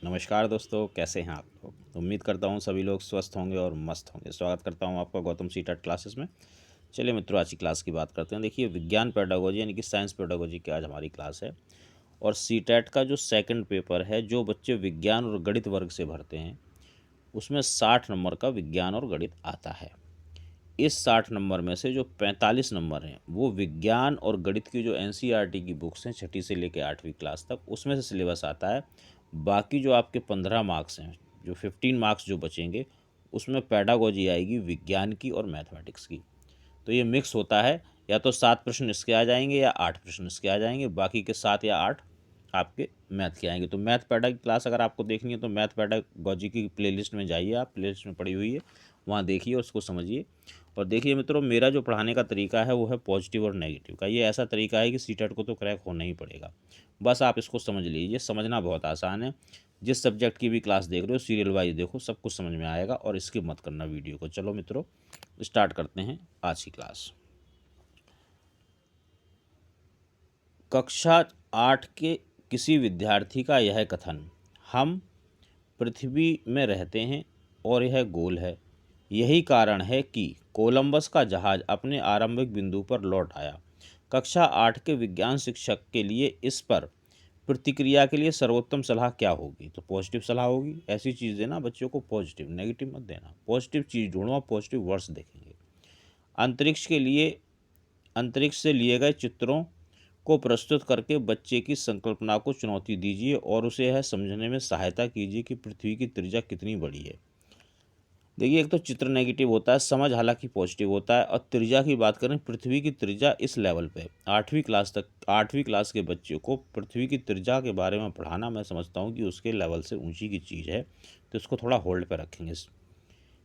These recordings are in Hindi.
नमस्कार दोस्तों, कैसे हैं आप लोग। उम्मीद करता हूँ सभी लोग स्वस्थ होंगे और मस्त होंगे। स्वागत करता हूँ आपका गौतम सीटेट क्लासेस में। चलिए मित्रों, आज की क्लास की बात करते हैं। देखिए, विज्ञान पेडागोजी यानी कि साइंस पेडागोजी की आज हमारी क्लास है। और सीटेट का जो सेकंड पेपर है, जो बच्चे विज्ञान और गणित वर्ग से भरते हैं, उसमें 60 नंबर का विज्ञान और गणित आता है। इस 60 नंबर में से जो 45 नंबर हैं वो विज्ञान और गणित की जो एनसीईआरटी की बुक्स हैं, छठी से लेकर 8वीं क्लास तक, उसमें से सिलेबस आता है। बाकी जो आपके 15 मार्क्स हैं, जो 15 मार्क्स जो बचेंगे, उसमें पेडागोजी आएगी विज्ञान की और मैथमेटिक्स की। तो ये मिक्स होता है, या तो 7 प्रश्न इसके आ जाएंगे या 8 प्रश्न इसके आ जाएंगे, बाकी के 7 या 8 आपके मैथ के आएंगे। तो मैथ पैडा की क्लास अगर आपको देखनी है तो मैथ पैडागोजी की प्लेलिस्ट में जाइए, आप प्लेलिस्ट में पड़ी हुई है, वहाँ देखिए और उसको समझिए। और देखिए मित्रों, मेरा जो पढ़ाने का तरीका है वो है पॉजिटिव और नेगेटिव का। ये ऐसा तरीका है कि सीटेट को तो क्रैक होना ही पड़ेगा। बस आप इसको समझ लीजिए, समझना बहुत आसान है। जिस सब्जेक्ट की भी क्लास देख रहे हो, सीरियल वाइज देखो, सब कुछ समझ में आएगा और स्किप मत करना वीडियो को। चलो मित्रों, स्टार्ट करते हैं आज की क्लास। कक्षा 8 के किसी विद्यार्थी का यह कथन, हम पृथ्वी में रहते हैं और यह गोल है, यही कारण है कि कोलंबस का जहाज अपने आरंभिक बिंदु पर लौट आया। कक्षा 8 के विज्ञान शिक्षक के लिए इस पर प्रतिक्रिया के लिए सर्वोत्तम सलाह क्या होगी? तो पॉजिटिव सलाह होगी। ऐसी चीज़ देना बच्चों को, पॉजिटिव, नेगेटिव मत देना। पॉजिटिव चीज़ ढूंढो, पॉजिटिव वर्ड्स देखेंगे। अंतरिक्ष के लिए अंतरिक्ष से लिए गए चित्रों को प्रस्तुत करके बच्चे की संकल्पना को चुनौती दीजिए और उसे यह समझने में सहायता कीजिए कि पृथ्वी की त्रिज्या कितनी बड़ी है। देखिए, एक तो चित्र नेगेटिव होता है, समझ हालांकि पॉजिटिव होता है। और त्रिज्या की बात करें, पृथ्वी की त्रिज्या इस लेवल पे 8वीं क्लास के बच्चे को पृथ्वी की त्रिज्या के बारे में पढ़ाना, मैं समझता हूँ कि उसके लेवल से ऊंची की चीज़ है। तो इसको थोड़ा होल्ड पे रखेंगे।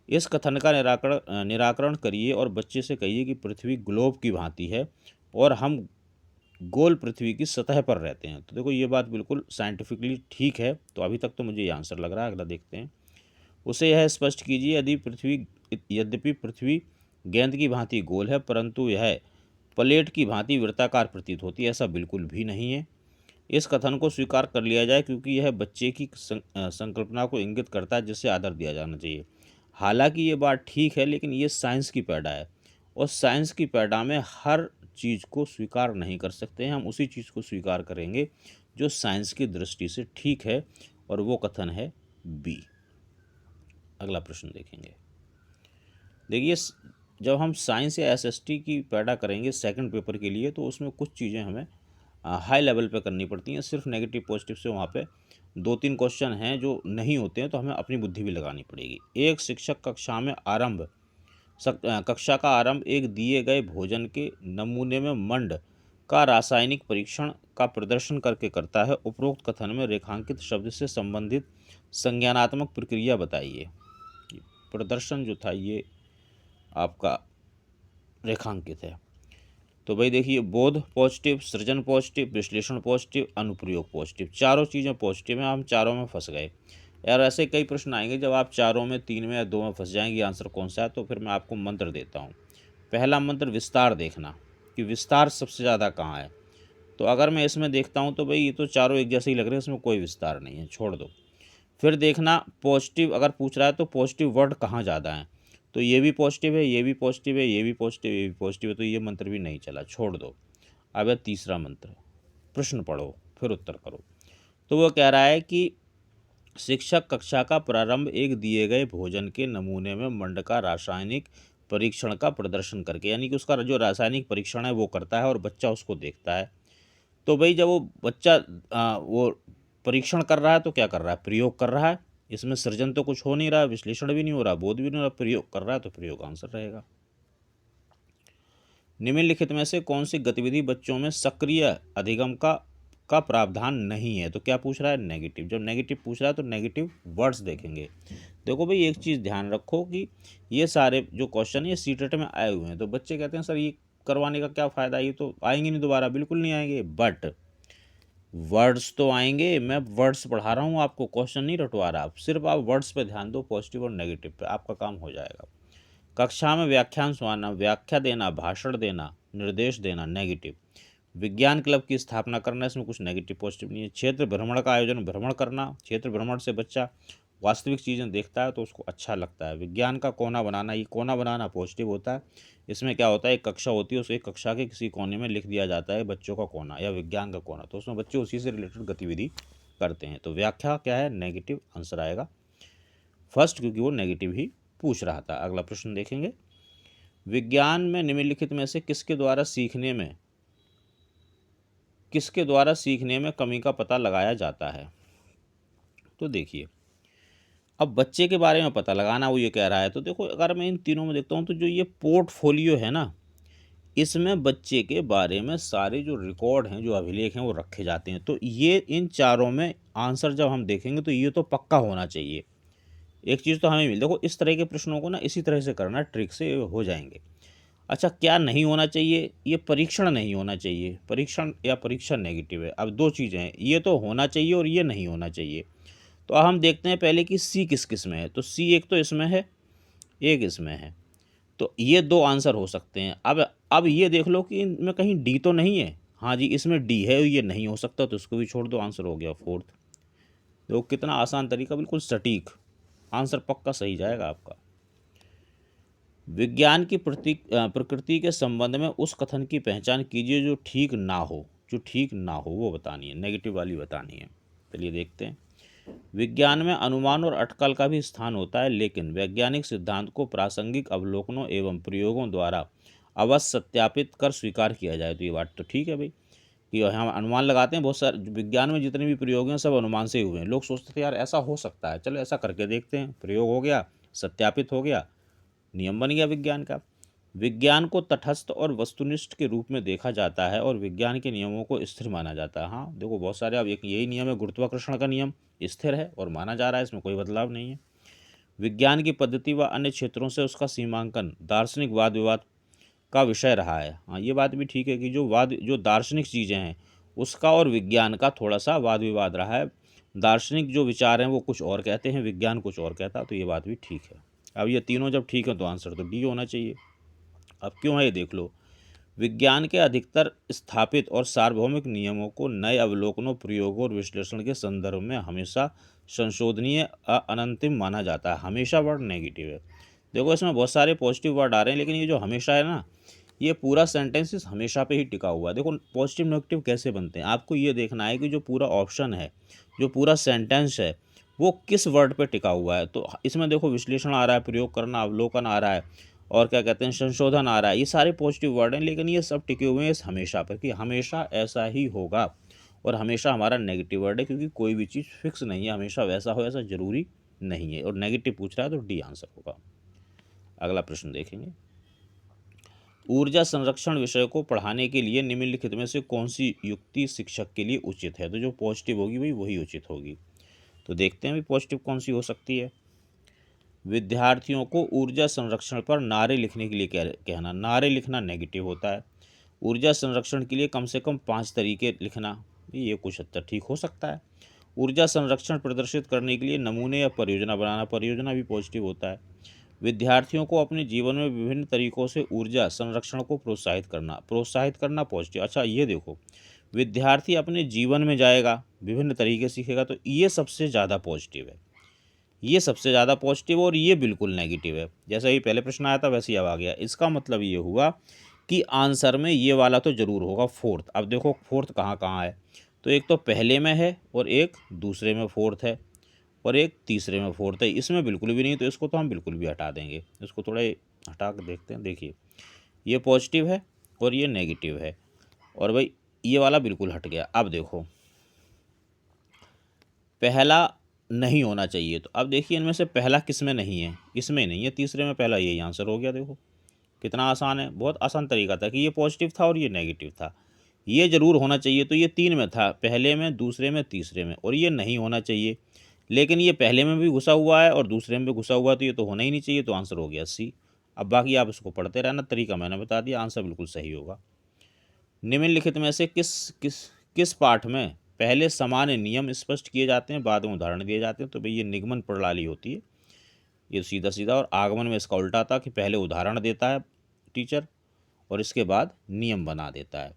इस कथन का निराकरण करिए और बच्चे से कहिए कि पृथ्वी ग्लोब की भांति है और हम गोल पृथ्वी की सतह पर रहते हैं। तो देखो, ये बात बिल्कुल साइंटिफिकली ठीक है। तो अभी तक तो मुझे ये आंसर लग रहा है। अगला देखते हैं। उसे यह स्पष्ट कीजिए, यद्यपि पृथ्वी गेंद की भांति गोल है, परंतु यह प्लेट की भांति वृत्ताकार प्रतीत होती है। ऐसा बिल्कुल भी नहीं है। इस कथन को स्वीकार कर लिया जाए क्योंकि यह बच्चे की संकल्पना को इंगित करता है, जिसे आदर दिया जाना चाहिए। हालांकि ये बात ठीक है, लेकिन ये साइंस की पैड़ा है और साइंस की पैड़ा में हर चीज़ को स्वीकार नहीं कर सकते हैं। हम उसी चीज़ को स्वीकार करेंगे जो साइंस की दृष्टि से ठीक है, और वो कथन है बी। अगला प्रश्न देखेंगे। देखिए, जब हम साइंस या एसएसटी की पैड़ा करेंगे सेकंड पेपर के लिए, तो उसमें कुछ चीज़ें हमें हाई लेवल पे करनी पड़ती हैं। सिर्फ नेगेटिव पॉजिटिव से वहाँ पे 2-3 क्वेश्चन हैं जो नहीं होते हैं, तो हमें अपनी बुद्धि भी लगानी पड़ेगी। एक शिक्षक कक्षा का आरंभ एक दिए गए भोजन के नमूने में मंड का रासायनिक परीक्षण का प्रदर्शन करके करता है। उपरोक्त कथन में रेखांकित शब्द से संबंधित संज्ञानात्मक प्रक्रिया बताइए। प्रदर्शन जो था ये आपका रेखांकित है। तो भाई देखिए, बोध पॉजिटिव, सृजन पॉजिटिव, विश्लेषण पॉजिटिव, अनुप्रयोग पॉजिटिव, चारों चीज़ें पॉजिटिव हैं। हम चारों में फंस गए यार। ऐसे कई प्रश्न आएंगे जब आप चारों में, 3 में या 2 में फंस जाएंगे, आंसर कौन सा है। तो फिर मैं आपको मंत्र देता हूँ। पहला मंत्र, विस्तार देखना कि विस्तार सबसे ज़्यादा कहाँ है। तो अगर मैं इसमें देखता हूँ तो भाई ये तो चारों एक जैसे ही लग रहे हैं, इसमें कोई विस्तार नहीं है, छोड़ दो। फिर देखना, पॉजिटिव अगर पूछ रहा है तो पॉजिटिव वर्ड कहाँ ज़्यादा हैं। तो ये भी पॉजिटिव है, ये भी पॉजिटिव है, ये भी पॉजिटिव, ये भी पॉजिटिव है, तो ये मंत्र भी नहीं चला, छोड़ दो। अब है तीसरा मंत्र, प्रश्न पढ़ो फिर उत्तर करो। तो वो कह रहा है कि शिक्षक कक्षा का प्रारंभ एक दिए गए भोजन के नमूने में मंड का रासायनिक परीक्षण का प्रदर्शन करके, यानी कि उसका जो रासायनिक परीक्षण है वो करता है और बच्चा उसको देखता है। तो भाई जब वो बच्चा वो परीक्षण कर रहा है तो क्या कर रहा है? प्रयोग कर रहा है। इसमें सृजन तो कुछ हो नहीं रहा, विश्लेषण भी नहीं हो रहा, बोध भी नहीं हो रहा, प्रयोग कर रहा है, तो प्रयोग आंसर रहेगा। निम्नलिखित में से कौन सी गतिविधि बच्चों में सक्रिय अधिगम का प्रावधान नहीं है? तो क्या पूछ रहा है? नेगेटिव। जब नेगेटिव पूछ रहा है तो नेगेटिव वर्ड्स देखेंगे। देखो भाई, एक चीज़ ध्यान रखो कि ये सारे जो क्वेश्चन ये सीटेट में आए हुए हैं, तो बच्चे कहते हैं सर ये करवाने का क्या फ़ायदा, ये तो आएंगे नहीं दोबारा। बिल्कुल नहीं आएंगे, बट वर्ड्स तो आएंगे। मैं वर्ड्स पढ़ा रहा हूँ आपको, क्वेश्चन नहीं रटवा रहा। आप सिर्फ आप वर्ड्स पे ध्यान दो, पॉजिटिव और नेगेटिव पे, आपका काम हो जाएगा। कक्षा में व्याख्यान सुनाना, व्याख्या देना, भाषण देना, निर्देश देना, नेगेटिव। विज्ञान क्लब की स्थापना करना, इसमें कुछ नेगेटिव पॉजिटिव नहीं है। क्षेत्र भ्रमण का आयोजन, भ्रमण करना, क्षेत्र भ्रमण से बच्चा वास्तविक चीज़ें देखता है तो उसको अच्छा लगता है। विज्ञान का कोना बनाना, ये कोना बनाना पॉजिटिव होता है। इसमें क्या होता है, एक कक्षा होती है, उस एक कक्षा के किसी कोने में लिख दिया जाता है बच्चों का कोना या विज्ञान का कोना, तो उसमें बच्चे उसी से रिलेटेड गतिविधि करते हैं। तो व्याख्या क्या है, नेगेटिव आंसर आएगा फर्स्ट, क्योंकि वो नेगेटिव ही पूछ रहा था। अगला प्रश्न देखेंगे, विज्ञान में निम्नलिखित में से किसके द्वारा सीखने में कमी का पता लगाया जाता है। तो देखिए, अब बच्चे के बारे में पता लगाना वो ये कह रहा है, तो देखो अगर मैं इन तीनों में देखता हूँ तो जो ये पोर्टफोलियो है ना, इसमें बच्चे के बारे में सारे जो रिकॉर्ड हैं, जो अभिलेख हैं, वो रखे जाते हैं। तो ये इन चारों में आंसर जब हम देखेंगे तो ये तो पक्का होना चाहिए। एक चीज़ तो हमें मिल, देखो इस तरह के प्रश्नों को ना इसी तरह से करना, ट्रिक से हो जाएंगे। अच्छा, क्या नहीं होना चाहिए, ये परीक्षण नहीं होना चाहिए। परीक्षण या परीक्षण नेगेटिव है। अब दो चीज़ें हैं, ये तो होना चाहिए और ये नहीं होना चाहिए। तो अब हम देखते हैं पहले कि सी किस किस में है। तो सी एक तो इसमें है, एक इसमें है, तो ये दो आंसर हो सकते हैं। अब ये देख लो कि इनमें कहीं डी तो नहीं है। हाँ जी, इसमें डी है, ये नहीं हो सकता, तो इसको भी छोड़ दो, आंसर हो गया फोर्थ। देखो कितना आसान तरीका, बिल्कुल सटीक आंसर, पक्का सही जाएगा आपका। विज्ञान की प्रकृति के संबंध में उस कथन की पहचान कीजिए जो ठीक ना हो। जो ठीक ना हो वो बतानी है, नेगेटिव वाली बतानी है। चलिए देखते हैं। विज्ञान में अनुमान और अटकल का भी स्थान होता है, लेकिन वैज्ञानिक सिद्धांत को प्रासंगिक अवलोकनों एवं प्रयोगों द्वारा अवश्य सत्यापित कर स्वीकार किया जाए। तो ये बात तो ठीक है भाई, कि हम अनुमान लगाते हैं। बहुत सारे विज्ञान में जितने भी प्रयोग हैं सब अनुमान से ही हुए हैं। लोग सोचते थे यार ऐसा हो सकता है, चलो ऐसा करके देखते हैं, प्रयोग हो गया, सत्यापित हो गया, नियम बन गया विज्ञान का। विज्ञान को तटस्थ और वस्तुनिष्ठ के रूप में देखा जाता है और विज्ञान के नियमों को स्थिर माना जाता है। हाँ देखो, बहुत सारे, अब एक यही नियम है, गुरुत्वाकर्षण का नियम स्थिर है और माना जा रहा है, इसमें कोई बदलाव नहीं है। विज्ञान की पद्धति व अन्य क्षेत्रों से उसका सीमांकन दार्शनिक वाद विवाद का विषय रहा है। हाँ, ये बात भी ठीक है कि जो दार्शनिक चीज़ें हैं उसका और विज्ञान का थोड़ा सा वाद विवाद रहा है। दार्शनिक जो विचार हैं वो कुछ और कहते हैं, विज्ञान कुछ और कहता है, तो ये बात भी ठीक है। अब ये तीनों जब ठीक है तो आंसर तो डी होना चाहिए। अब क्यों है ये देख लो। विज्ञान के अधिकतर स्थापित और सार्वभौमिक नियमों को नए अवलोकनों, प्रयोगों और विश्लेषण के संदर्भ में हमेशा संशोधनीय अनंतिम माना जाता है। हमेशा वर्ड नेगेटिव है। देखो इसमें बहुत सारे पॉजिटिव वर्ड आ रहे हैं, लेकिन ये जो हमेशा है ना, ये पूरा सेंटेंस इस हमेशा पे ही टिका हुआ है। देखो पॉजिटिव नेगेटिव कैसे बनते हैं, आपको ये देखना है कि जो पूरा ऑप्शन है, जो पूरा सेंटेंस है, वो किस वर्ड पे टिका हुआ है। तो इसमें देखो विश्लेषण आ रहा है, प्रयोग करना, अवलोकन आ रहा है, और क्या कहते हैं, संशोधन आ रहा है। ये सारे पॉजिटिव वर्ड हैं, लेकिन ये सब टिके हुए हैं इस हमेशा पर, कि हमेशा ऐसा ही होगा। और हमेशा हमारा नेगेटिव वर्ड है, क्योंकि कोई भी चीज़ फिक्स नहीं है, हमेशा वैसा हो ऐसा ज़रूरी नहीं है। और नेगेटिव पूछ रहा है तो डी आंसर होगा। अगला प्रश्न देखेंगे, ऊर्जा संरक्षण विषय को पढ़ाने के लिए निम्नलिखित में से कौन सी युक्ति शिक्षक के लिए उचित है। तो जो पॉजिटिव होगी भाई वही उचित होगी। तो देखते हैं भाई पॉजिटिव कौन सी हो सकती है। विद्यार्थियों को ऊर्जा संरक्षण पर नारे लिखने के लिए कहना। नारे लिखना नेगेटिव होता है। ऊर्जा संरक्षण के लिए कम से कम 5 तरीके लिखना, ये कुछ हद तक ठीक हो सकता है। ऊर्जा संरक्षण प्रदर्शित करने के लिए नमूने या परियोजना बनाना, परियोजना भी पॉजिटिव होता है। विद्यार्थियों को अपने जीवन में विभिन्न तरीकों से ऊर्जा संरक्षण को प्रोत्साहित करना पॉजिटिव। अच्छा ये देखो, विद्यार्थी अपने जीवन में जाएगा, विभिन्न तरीके सीखेगा, तो ये सबसे ज़्यादा पॉजिटिव है। ये सबसे ज़्यादा पॉजिटिव, और ये बिल्कुल नेगेटिव है। जैसा ही पहले प्रश्न आया था वैसे ही अब आ गया। इसका मतलब ये हुआ कि आंसर में ये वाला तो ज़रूर होगा, फोर्थ। अब देखो फोर्थ कहाँ कहाँ है, तो एक तो पहले में है, और एक दूसरे में फोर्थ है, और एक तीसरे में फोर्थ है। इसमें बिल्कुल भी नहीं, तो इसको तो हम बिल्कुल भी हटा देंगे। इसको थोड़ा हटा कर देखते हैं। देखिए ये पॉजिटिव है और ये नेगेटिव है, और भाई ये वाला बिल्कुल हट गया। अब देखो पहला नहीं होना चाहिए, तो अब देखिए इनमें से पहला किस में नहीं है, इसमें नहीं है, तीसरे में पहला, यही आंसर हो गया। देखो कितना आसान है, बहुत आसान तरीका था कि ये पॉजिटिव था और ये नेगेटिव था। ये ज़रूर होना चाहिए, तो ये 3 में था, पहले में, दूसरे में, तीसरे में, और ये नहीं होना चाहिए, लेकिन ये पहले में भी घुसा हुआ है और दूसरे में भी घुसा हुआ है, तो ये तो होना ही नहीं चाहिए, तो आंसर हो गया सी। अब बाकी आप इसको पढ़ते रहना, तरीका मैंने बता दिया, आंसर बिल्कुल सही होगा। निम्नलिखित में से किस किस किस पाठ में पहले सामान्य नियम स्पष्ट किए जाते हैं, बाद में उदाहरण दिए जाते हैं। तो भाई ये निगमन प्रणाली होती है, ये सीधा सीधा। और आगमन में इसका उल्टा था कि पहले उदाहरण देता है टीचर और इसके बाद नियम बना देता है।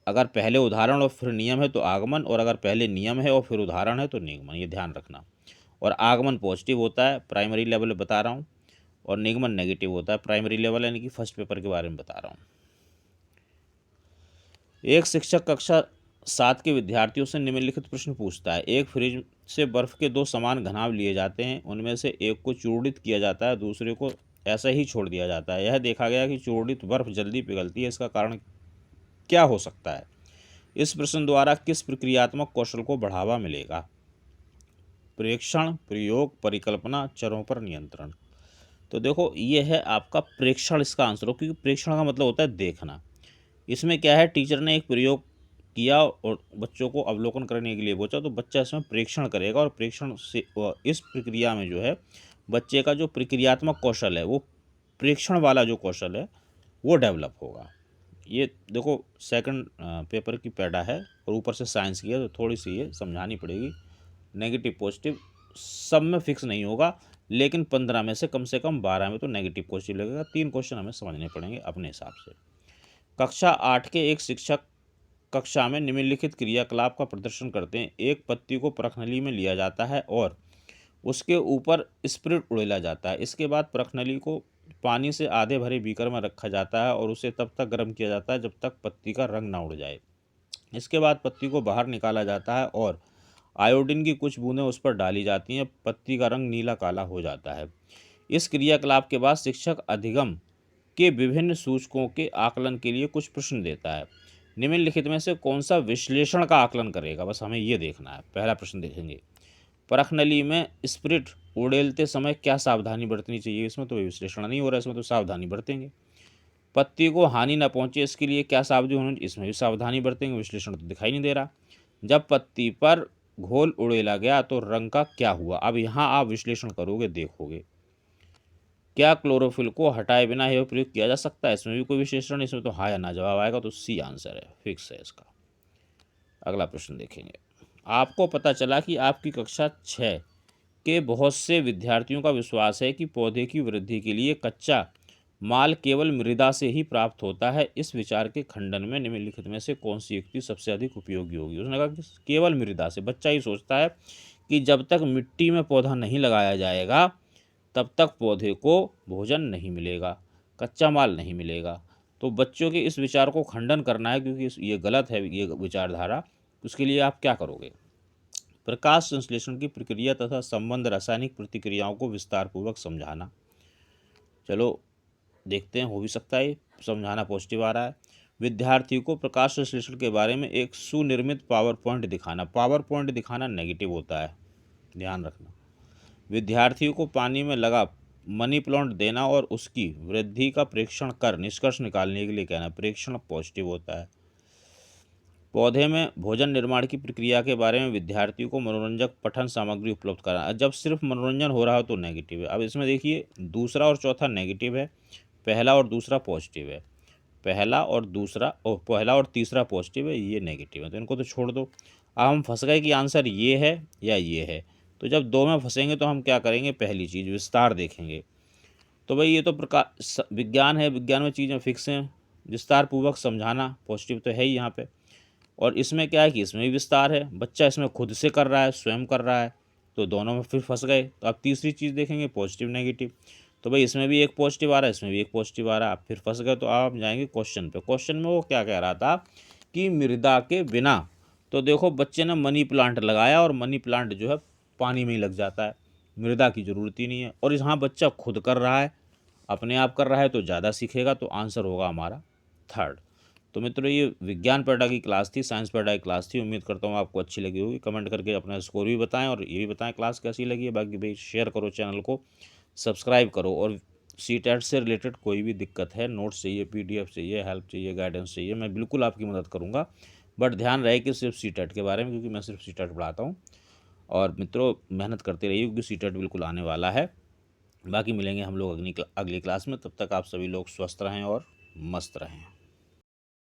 अगर पहले उदाहरण और फिर नियम है तो आगमन, और अगर पहले नियम है और फिर उदाहरण है तो निगमन, ये ध्यान रखना। और आगमन पॉजिटिव होता है, प्राइमरी लेवल पे बता रहा हूँ, और निगमन नेगेटिव होता है, प्राइमरी लेवल यानी कि फर्स्ट पेपर के बारे में बता रहा हूँ। एक शिक्षक कक्षा 7 के विद्यार्थियों से निम्नलिखित प्रश्न पूछता है। एक फ्रिज से बर्फ़ के दो समान घनाभ लिए जाते हैं, उनमें से एक को चूर्णित किया जाता है, दूसरे को ऐसा ही छोड़ दिया जाता है। यह देखा गया कि चूर्णित बर्फ़ जल्दी पिघलती है, इसका कारण क्या हो सकता है? इस प्रश्न द्वारा किस प्रक्रियात्मक कौशल को बढ़ावा मिलेगा? प्रेक्षण, प्रयोग, परिकल्पना, चरों पर नियंत्रण। तो देखो ये है आपका प्रेक्षण, इसका आंसर हो, क्योंकि प्रेक्षण का मतलब होता है देखना। इसमें क्या है, टीचर ने एक प्रयोग किया और बच्चों को अवलोकन करने के लिए पूछा, तो बच्चा इसमें प्रेक्षण करेगा, और प्रेक्षण से इस प्रक्रिया में जो है बच्चे का जो प्रक्रियात्मक कौशल है, वो प्रेक्षण वाला जो कौशल है वो डेवलप होगा। ये देखो सेकंड पेपर की पैडा है और ऊपर से साइंस की है, तो थोड़ी सी ये समझानी पड़ेगी। नेगेटिव पॉजिटिव सब में फिक्स नहीं होगा, लेकिन 15 में से कम 12 में तो नेगेटिव पॉजिटिव लगेगा। 3 क्वेश्चन हमें समझने पड़ेंगे अपने हिसाब से। कक्षा 8 के एक शिक्षक कक्षा में निम्नलिखित क्रियाकलाप का प्रदर्शन करते हैं। एक पत्ती को परखनली में लिया जाता है और उसके ऊपर स्पिरिट उड़ेला जाता है। इसके बाद परखनली को पानी से आधे भरे बीकर में रखा जाता है और उसे तब तक गर्म किया जाता है जब तक पत्ती का रंग ना उड़ जाए। इसके बाद पत्ती को बाहर निकाला जाता है और आयोडीन की कुछ बूंदें उस पर डाली जाती हैं। पत्ती का रंग नीला काला हो जाता है। इस क्रियाकलाप के बाद शिक्षक अधिगम के विभिन्न सूचकों के आकलन के लिए कुछ प्रश्न देता है। निम्नलिखित में से कौन सा विश्लेषण का आकलन करेगा, बस हमें ये देखना है। पहला प्रश्न देखेंगे, परखनली में स्पिरिट उड़ेलते समय क्या सावधानी बरतनी चाहिए? इसमें तो विश्लेषण नहीं हो रहा है, इसमें तो सावधानी बरतेंगे। पत्ती को हानि न पहुंचे इसके लिए क्या सावधानी होनी, इसमें भी सावधानी बरतेंगे, विश्लेषण तो दिखाई नहीं दे रहा। जब पत्ती पर घोल उड़ेला गया तो रंग का क्या हुआ? अब यहाँ आप विश्लेषण करोगे, देखोगे। क्या क्लोरोफिल को हटाए बिना यह प्रयोग किया जा सकता है? इसमें भी कोई विश्लेषण, इसमें तो हाँ या ना जवाब आएगा, तो सी आंसर है, फिक्स है इसका। अगला प्रश्न देखेंगे। आपको पता चला कि आपकी कक्षा 6 के बहुत से विद्यार्थियों का विश्वास है कि पौधे की वृद्धि के लिए कच्चा माल केवल मृदा से ही प्राप्त होता है। इस विचार के खंडन में निम्नलिखित में से कौन सी युक्ति सबसे अधिक उपयोगी होगी? उसने कहा कि केवल मृदा से। बच्चा ही सोचता है कि जब तक मिट्टी में पौधा नहीं लगाया जाएगा तब तक पौधे को भोजन नहीं मिलेगा, कच्चा माल नहीं मिलेगा। तो बच्चों के इस विचार को खंडन करना है, क्योंकि ये गलत है ये विचारधारा। उसके लिए आप क्या करोगे? प्रकाश संश्लेषण की प्रक्रिया तथा संबंध रासायनिक प्रतिक्रियाओं को विस्तारपूर्वक समझाना। चलो देखते हैं, हो भी सकता है समझाना पॉजिटिव आ रहा है। विद्यार्थी को प्रकाश संश्लेषण के बारे में एक सुनिर्मित पावर पॉइंट दिखाना। पावर पॉइंट दिखाना नेगेटिव होता है, ध्यान रखना। विद्यार्थियों को पानी में लगा मनी प्लांट देना और उसकी वृद्धि का प्रेक्षण कर निष्कर्ष निकालने के लिए कहना। प्रेक्षण पॉजिटिव होता है। पौधे में भोजन निर्माण की प्रक्रिया के बारे में विद्यार्थियों को मनोरंजक पठन सामग्री उपलब्ध कराना। जब सिर्फ मनोरंजन हो रहा हो तो नेगेटिव है। अब इसमें देखिए, दूसरा और चौथा नेगेटिव है, पहला और दूसरा पॉजिटिव है। पहला और तीसरा पॉजिटिव है, ये नेगेटिव है, तो इनको तो छोड़ दो। अब हम फंस गए कि आंसर ये है या ये है। तो जब दो में फंसेंगे तो हम क्या करेंगे? पहली चीज़ विस्तार देखेंगे। तो भाई ये तो प्रकाश विज्ञान है, विज्ञान में चीज़ें फिक्स हैं। विस्तार पूर्वक समझाना पॉजिटिव तो है ही यहाँ पे। और इसमें क्या है कि इसमें भी विस्तार है, बच्चा इसमें खुद से कर रहा है, स्वयं कर रहा है, तो दोनों में फिर फंस गए। तो अब तीसरी चीज़ देखेंगे, पॉजिटिव नेगेटिव। तो भाई इसमें भी एक पॉजिटिव आ रहा है, इसमें भी एक पॉजिटिव आ रहा है, आप फिर फंस गए। तो आप जाएंगे क्वेश्चन पे। क्वेश्चन में वो क्या कह रहा था कि मृदा के बिना, तो देखो बच्चे ने मनी प्लांट लगाया और मनी प्लांट जो है पानी में ही लग जाता है, मृदा की ज़रूरत ही नहीं है। और यहाँ बच्चा खुद कर रहा है, अपने आप कर रहा है, तो ज़्यादा सीखेगा, तो आंसर होगा हमारा थर्ड। तो मित्रों ये विज्ञान पैडा की क्लास थी, साइंस पैडा की क्लास थी। उम्मीद करता हूँ आपको अच्छी लगी होगी। कमेंट करके अपना स्कोर भी बताएं और ये भी बताएं क्लास कैसी लगी है। बाकी भाई शेयर करो, चैनल को सब्सक्राइब करो। और सीटेट से रिलेटेड कोई भी दिक्कत है, नोट्स चाहिए, पीडीएफ चाहिए, हेल्प चाहिए, गाइडेंस चाहिए, मैं बिल्कुल आपकी मदद करूँगा। बट ध्यान रहे कि सिर्फ सीटेट के बारे में, क्योंकि मैं सिर्फ सीटेट पढ़ाता हूँ। और मित्रों मेहनत करते रहिए, क्योंकि सीटेट बिल्कुल आने वाला है। बाकी मिलेंगे हम लोग अगली क्लास में। तब तक आप सभी लोग स्वस्थ रहें और मस्त रहें।